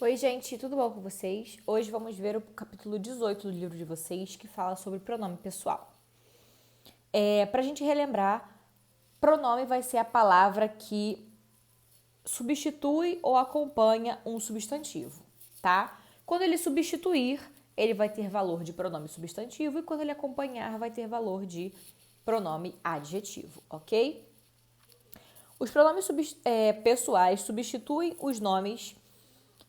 Oi, gente, tudo bom com vocês? Hoje vamos ver o capítulo 18 do livro de vocês, que fala sobre pronome pessoal. Para a gente relembrar, pronome vai ser a palavra que substitui ou acompanha um substantivo, tá? Quando ele substituir, ele vai ter valor de pronome substantivo e quando ele acompanhar, vai ter valor de pronome adjetivo, ok? Os pronomes pessoais substituem os nomes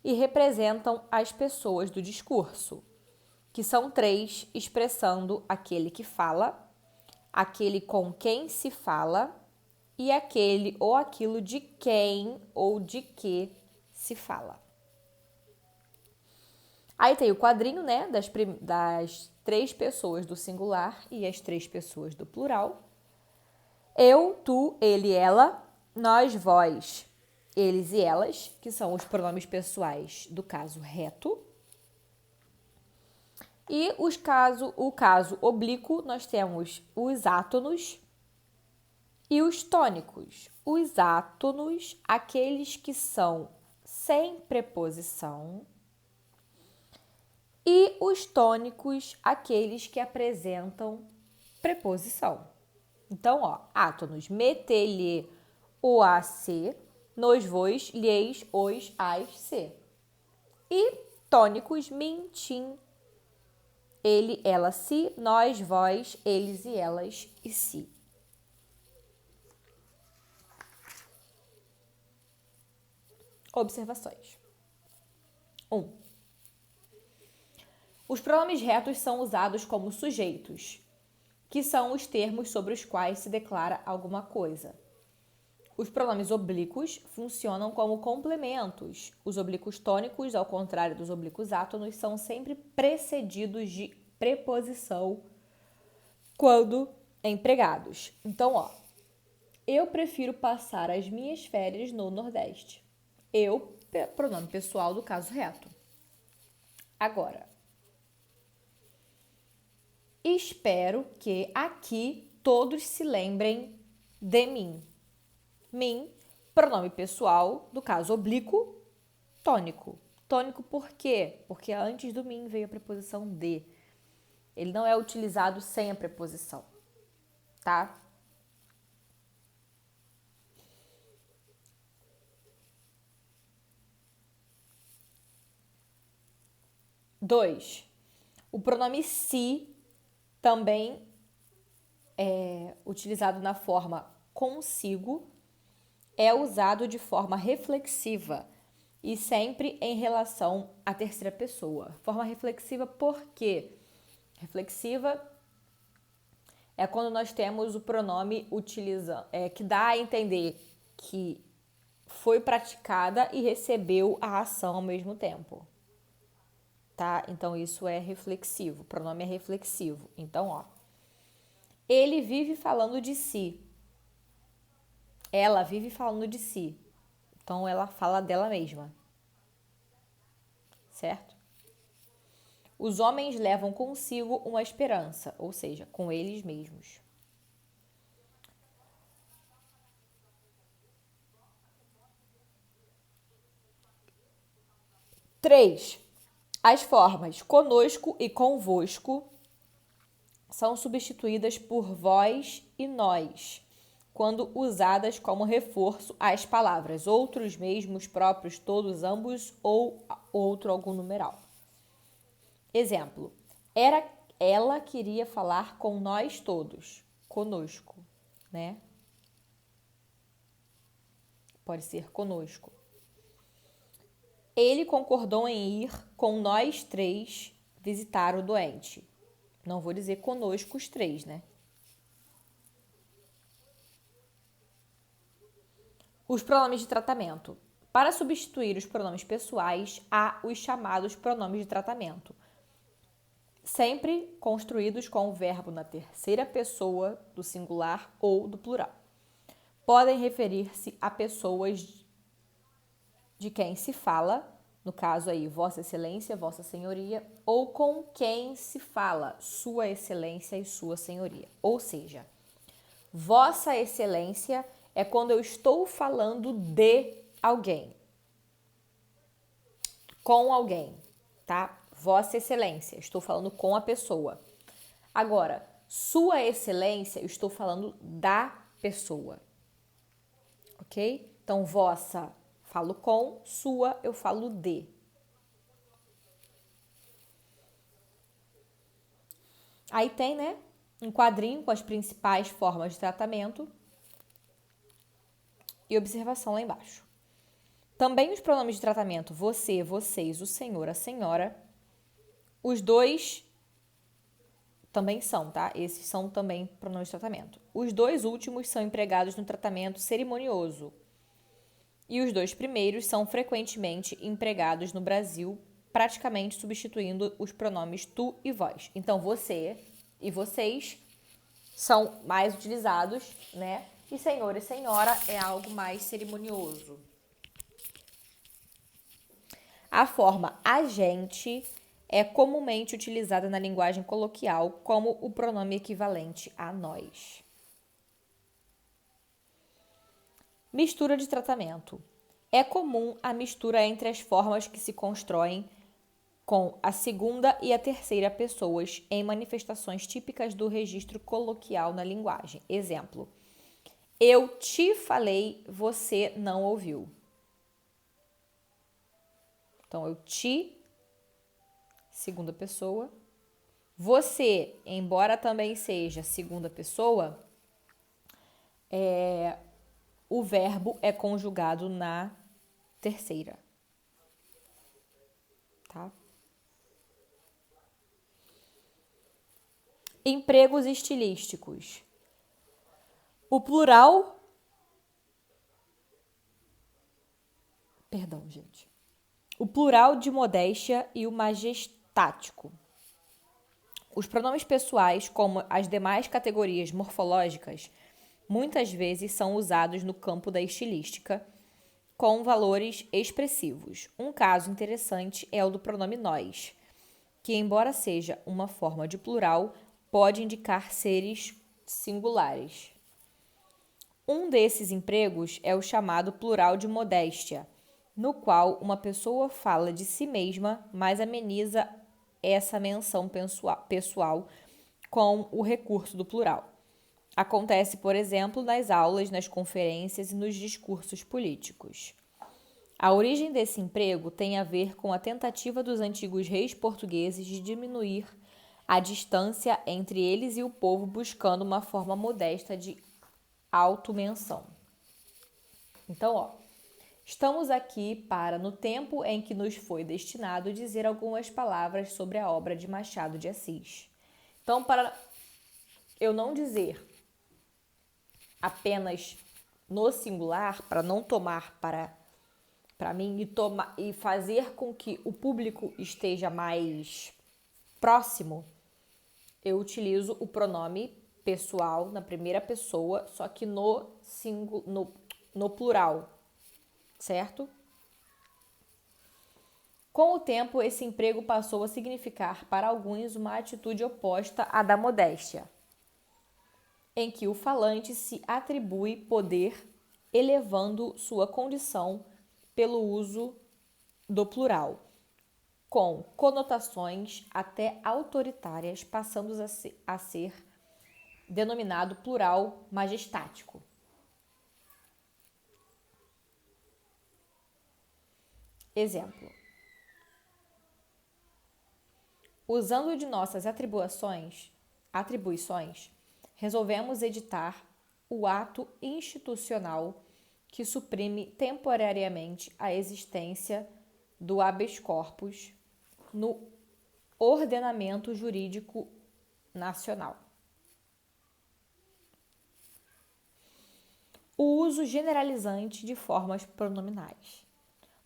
e representam as pessoas do discurso, que são três, expressando aquele que fala, aquele com quem se fala e aquele ou aquilo de quem ou de que se fala. Aí tem o quadrinho, né, das três pessoas do singular e as três pessoas do plural. Eu, tu, ele, ela, nós, vós, eles e elas, que são os pronomes pessoais do caso reto. E o caso oblíquo, nós temos os átonos e os tônicos. Os átonos, aqueles que são sem preposição, e os tônicos, aqueles que apresentam preposição. Então, átonos, meter-lhe, o a, se, nos, vos, lhes, os, as, se. E tônicos, mim, tim, ele, ela, si, nós, vós, eles e elas e si. Observações. 1. Os pronomes retos são usados como sujeitos, que são os termos sobre os quais se declara alguma coisa. Os pronomes oblíquos funcionam como complementos. Os oblíquos tônicos, ao contrário dos oblíquos átonos, são sempre precedidos de preposição quando empregados. Então, eu prefiro passar as minhas férias no Nordeste. Eu, pronome pessoal do caso reto. Agora, espero que aqui todos se lembrem de mim. Mim, pronome pessoal do caso oblíquo, tônico. Tônico por quê? Porque antes do mim veio a preposição de. Ele não é utilizado sem a preposição, tá? Dois, o pronome se também é utilizado na forma consigo, é usado de forma reflexiva e sempre em relação à terceira pessoa. Forma reflexiva por quê? Reflexiva é quando nós temos o pronome que dá a entender que foi praticada e recebeu a ação ao mesmo tempo. Tá? Então, isso é reflexivo. O pronome é reflexivo. Então, ele vive falando de si. Ela vive falando de si. Então, ela fala dela mesma. Certo? Os homens levam consigo uma esperança, ou seja, com eles mesmos. Três, as formas conosco e convosco são substituídas por vós e nós, quando usadas como reforço às palavras outros, mesmos, próprios, todos, ambos ou outro algum numeral. Exemplo, ela queria falar com nós todos, conosco, né? Pode ser conosco. Ele concordou em ir com nós três visitar o doente. Não vou dizer conosco os três, né? Os pronomes de tratamento. Para substituir os pronomes pessoais, há os chamados pronomes de tratamento, sempre construídos com o verbo na terceira pessoa do singular ou do plural. Podem referir-se a pessoas de quem se fala, no caso aí, Vossa Excelência, Vossa Senhoria, ou com quem se fala, Sua Excelência e Sua Senhoria. Ou seja, Vossa Excelência é quando eu estou falando de alguém. com alguém, tá? Vossa Excelência, estou falando com a pessoa. Agora, Sua Excelência, eu estou falando da pessoa, ok? Então, vossa, falo com, sua, eu falo de. Aí tem, né, um quadrinho com as principais formas de tratamento e observação lá embaixo. Também os pronomes de tratamento você, vocês, o senhor, a senhora, os dois também são, tá? Esses são também pronomes de tratamento. Os dois últimos são empregados no tratamento cerimonioso e os dois primeiros são frequentemente empregados no Brasil, praticamente substituindo os pronomes tu e vós. Então, você e vocês são mais utilizados, né? E senhor e senhora é algo mais cerimonioso. A forma a gente é comumente utilizada na linguagem coloquial como o pronome equivalente a nós. Mistura de tratamento. É comum a mistura entre as formas que se constroem com a segunda e a terceira pessoas em manifestações típicas do registro coloquial na linguagem. Exemplo: eu te falei, você não ouviu. Então, eu te, segunda pessoa. Você, embora também seja segunda pessoa, o verbo é conjugado na terceira. Tá? Empregos estilísticos. O plural... Perdão, gente. O plural de modéstia e o majestático. Os pronomes pessoais, como as demais categorias morfológicas, muitas vezes são usados no campo da estilística com valores expressivos. Um caso interessante é o do pronome nós, que, embora seja uma forma de plural, pode indicar seres singulares. Um desses empregos é o chamado plural de modéstia, no qual uma pessoa fala de si mesma, mas ameniza essa menção pessoal com o recurso do plural. Acontece, por exemplo, nas aulas, nas conferências e nos discursos políticos. A origem desse emprego tem a ver com a tentativa dos antigos reis portugueses de diminuir a distância entre eles e o povo, buscando uma forma modesta de automenção. Então, estamos aqui para, no tempo em que nos foi destinado, dizer algumas palavras sobre a obra de Machado de Assis. Então, para eu não dizer apenas no singular, para não tomar para mim e fazer com que o público esteja mais próximo, eu utilizo o pronome pessoal na primeira pessoa, só que no plural, certo? Com o tempo, esse emprego passou a significar para alguns uma atitude oposta à da modéstia, em que o falante se atribui poder, elevando sua condição pelo uso do plural, com conotações até autoritárias, passando a ser denominado plural majestático. Exemplo: usando de nossas atribuições, resolvemos editar o ato institucional que suprime temporariamente a existência do habeas corpus no ordenamento jurídico nacional. O uso generalizante de formas pronominais.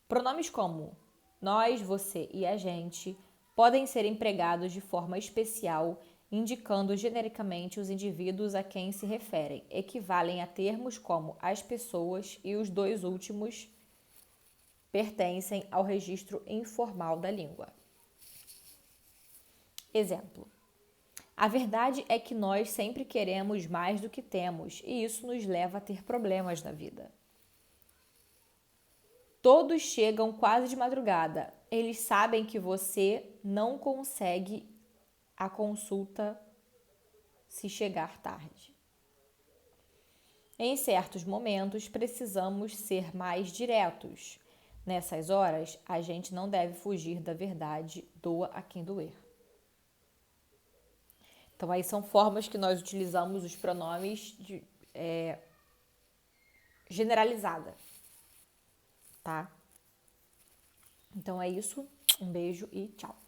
Pronomes como nós, você e a gente podem ser empregados de forma especial, indicando genericamente os indivíduos a quem se referem. Equivalem a termos como as pessoas e os dois últimos pertencem ao registro informal da língua. Exemplo: a verdade é que nós sempre queremos mais do que temos e isso nos leva a ter problemas na vida. Todos chegam quase de madrugada. eles sabem que você não consegue a consulta se chegar tarde. Em certos momentos, precisamos ser mais diretos. Nessas horas, a gente não deve fugir da verdade, doa a quem doer. Então, aí são formas que nós utilizamos os pronomes generalizada, tá? Então é isso. Um beijo e tchau.